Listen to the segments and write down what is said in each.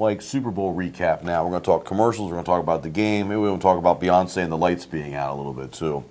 Mike, Super Bowl recap now. We're going to talk commercials. We're going to talk about the game. Maybe we're going to talk about Beyonce and the lights being out a little bit, too.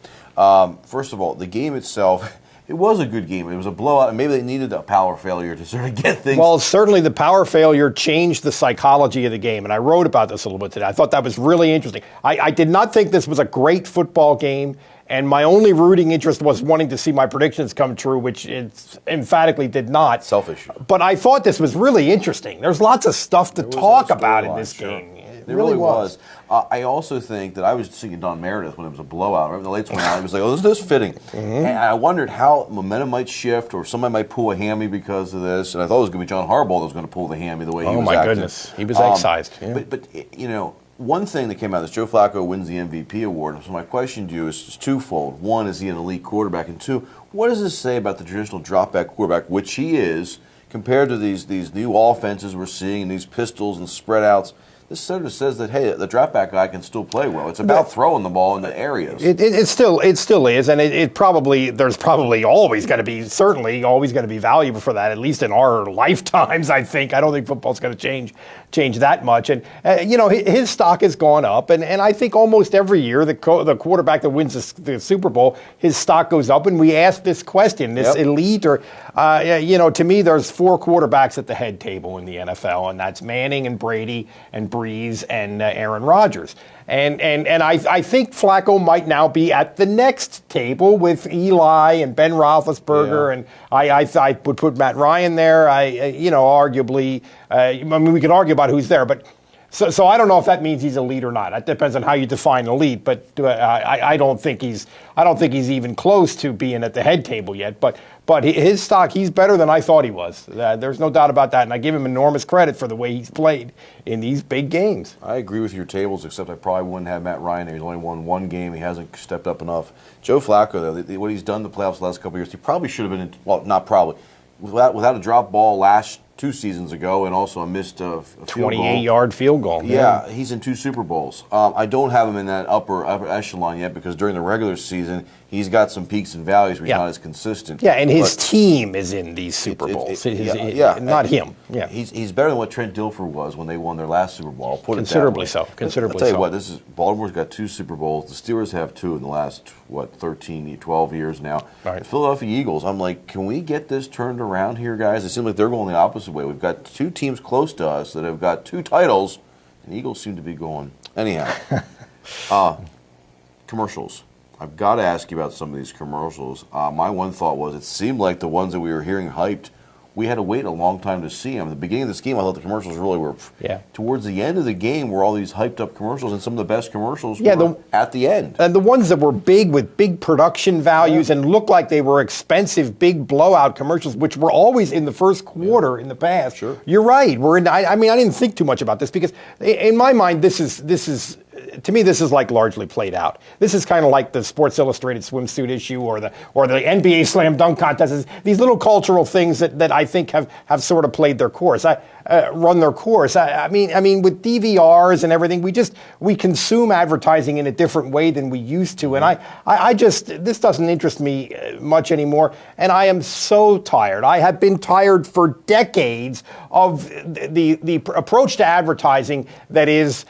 First of all, the game itself, it was a good game. It was a blowout, and maybe they needed a power failure to sort of get things. Well, certainly the power failure changed the psychology of the game, and I wrote about this a little bit today. I thought that was really interesting. I did not think this was a great football game, and my only rooting interest was wanting to see my predictions come true, which it emphatically did not. Selfish. But I thought this was really interesting. There's lots of stuff to talk about in this game. It really was. I also think that I was singing Don Meredith when it was a blowout. Right when the lights went out, it was like, oh, this is fitting. And I wondered how momentum might shift, or somebody might pull a hammy because of this. And I thought it was going to be John Harbaugh that was going to pull the hammy the way he was acting. Oh, my goodness. He was excised. Yeah. But, you know, one thing that came out of this, Joe Flacco wins the MVP award. So my question to you is twofold. One, is he an elite quarterback? And two, what does this say about the traditional drop-back quarterback, which he is, compared to these new offenses we're seeing, and these pistols and spread-outs? This sort of says that, hey, the drop-back guy can still play well. It's about throwing the ball in the areas. It still is, and there's probably always going to be, certainly always going to be valuable for that, at least in our lifetimes, I think. I don't think football's going to change that much. And, his stock has gone up, and I think almost every year the quarterback that wins the Super Bowl, his stock goes up, and we ask this question, this elite, or, to me, there's 4 quarterbacks at the head table in the NFL, and that's Manning and Brady and Breeze and Aaron Rodgers. And I think Flacco might now be at the next table with Eli and Ben Roethlisberger, and I would put Matt Ryan there. Arguably, we could argue about who's there, but so I don't know if that means he's elite or not. It depends on how you define elite, but I don't think he's even close to being at the head table yet. But his stock, he's better than I thought he was. There's no doubt about that, and I give him enormous credit for the way he's played in these big games. I agree with your tables, except I probably wouldn't have Matt Ryan there. He's only won 1 game. He hasn't stepped up enough. Joe Flacco, though, what he's done in the playoffs the last couple of years, he probably should have been, not probably, without a drop ball last 2 seasons ago, and also a missed field goal. 28-yard field goal. Yeah, he's in 2 Super Bowls. I don't have him in that upper echelon yet, because during the regular season, he's got some peaks and valleys where he's not as consistent. Yeah, and his team is in these Super Bowls. Not him. Yeah, he's better than what Trent Dilfer was when they won their last Super Bowl. I'll put Considerably it that way. so. Considerably I'll tell you so. what, Baltimore's got 2 Super Bowls. The Steelers have 2 in the last 13, 12 years now. Right. The Philadelphia Eagles, I'm like, can we get this turned around here, guys? It seems like they're going the opposite way. We've got 2 teams close to us that have got 2 titles, and the Eagles seem to be going. Anyhow, commercials. I've got to ask you about some of these commercials. My one thought was it seemed like the ones that we were hearing hyped, we had to wait a long time to see them. At the beginning of this game, I thought the commercials really were. Yeah. Towards the end of the game were all these hyped up commercials, and some of the best commercials were at the end. And the ones that were big with big production values and looked like they were expensive, big blowout commercials, which were always in the first quarter in the past. Sure. You're right. I didn't think too much about this because in my mind, this is. To me, this is like largely played out. This is kind of like the Sports Illustrated swimsuit issue or the NBA slam dunk contest. These little cultural things that I think have sort of played their course. Run their course. I mean, with DVRs and everything, we consume advertising in a different way than we used to, and I just this doesn't interest me much anymore. And I am so tired. I have been tired for decades of the approach to advertising that is.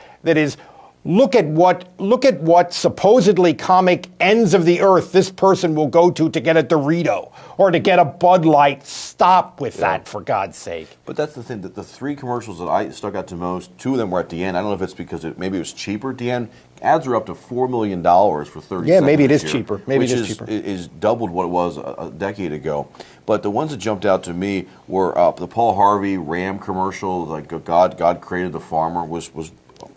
Look at what supposedly comic ends of the earth this person will go to get a Dorito or to get a Bud Light. Stop with that, for God's sake. But that's the thing, that the 3 commercials that I stuck out to most, 2 of them were at the end. I don't know if it's because maybe it was cheaper at the end. Ads are up to $4 million for 30 seconds. Yeah, maybe it is cheaper. Maybe it is cheaper. Which is doubled what it was a decade ago. But the ones that jumped out to me were the Paul Harvey Ram commercial, like God created the farmer, was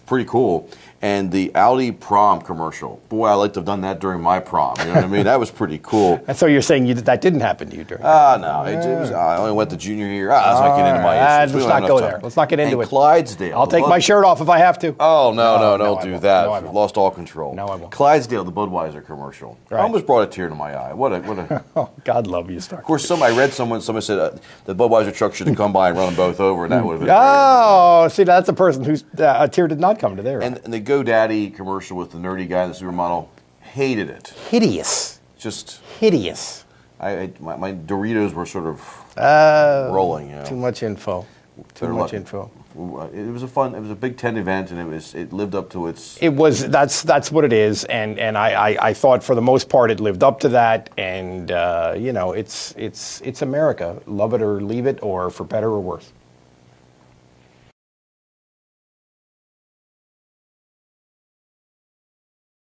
pretty cool. And the Audi prom commercial. Boy, I like to have done that during my prom. You know what I mean? That was pretty cool. And so you're saying that didn't happen to you during? No. It was, I only went to junior year. Let's not get into my issues. Let's not go there. Let's not get into it. Clydesdale. I'll take my shirt off if I have to. Oh, no, don't do that. No, I won't. Lost all control. No, I won't. Clydesdale, the Budweiser commercial. Right. I almost brought a tear to my eye. What a Oh, God love you, Stark. Of course, I read someone said the Budweiser truck should have come by and run them both over, and that would have been see, that's a person whose a tear did not come to their eye. And the GoDaddy commercial with the nerdy guy, the supermodel, hated it. Hideous. Just hideous. My Doritos were sort of rolling. Too much info. Too much info. It was a Big Ten event, and it lived up to its. It was that's what it is, and I thought for the most part it lived up to that, and you know, it's America, love it or leave it, or for better or worse.